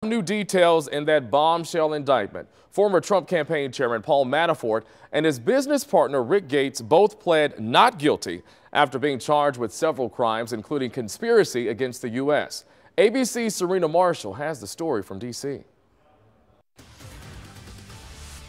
New details in that bombshell indictment. Former Trump campaign chairman Paul Manafort and his business partner Rick Gates both pled not guilty after being charged with several crimes, including conspiracy against the U.S. ABC's Serena Marshall has the story from D.C.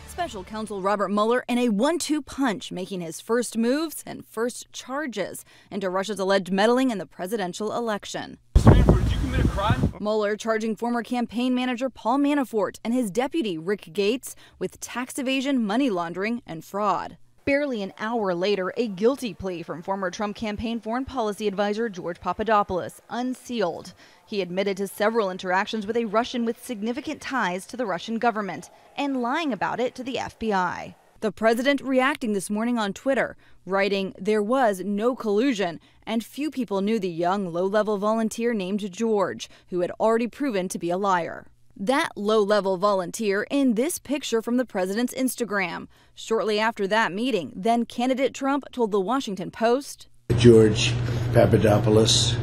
Special counsel Robert Mueller in a 1-2 punch, making his first moves and first charges into Russia's alleged meddling in the presidential election. Did you commit a crime? Mueller charging former campaign manager Paul Manafort and his deputy Rick Gates with tax evasion, money laundering, and fraud. Barely an hour later, a guilty plea from former Trump campaign foreign policy advisor George Papadopoulos unsealed. He admitted to several interactions with a Russian with significant ties to the Russian government and lying about it to the FBI. The president reacting this morning on Twitter, writing there was no collusion, and few people knew the young, low-level volunteer named George, who had already proven to be a liar. That low-level volunteer in this picture from the president's Instagram. Shortly after that meeting, then candidate Trump told the Washington Post, George Papadopoulos,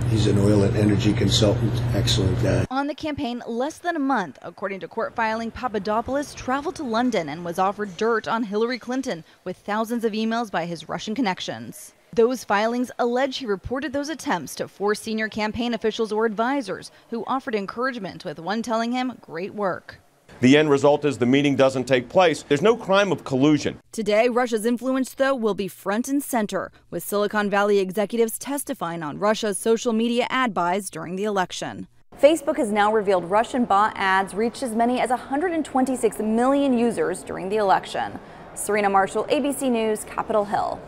he's an oil and energy consultant, excellent guy. On the campaign less than a month, according to court filing, Papadopoulos traveled to London and was offered dirt on Hillary Clinton with thousands of emails by his Russian connections. Those filings allege he reported those attempts to 4 senior campaign officials or advisors who offered encouragement, with one telling him, "Great work." The end result is the meeting doesn't take place. There's no crime of collusion. Today, Russia's influence, though, will be front and center, with Silicon Valley executives testifying on Russia's social media ad buys during the election. Facebook has now revealed Russian bot ads reached as many as 126 million users during the election. Serena Marshall, ABC News, Capitol Hill.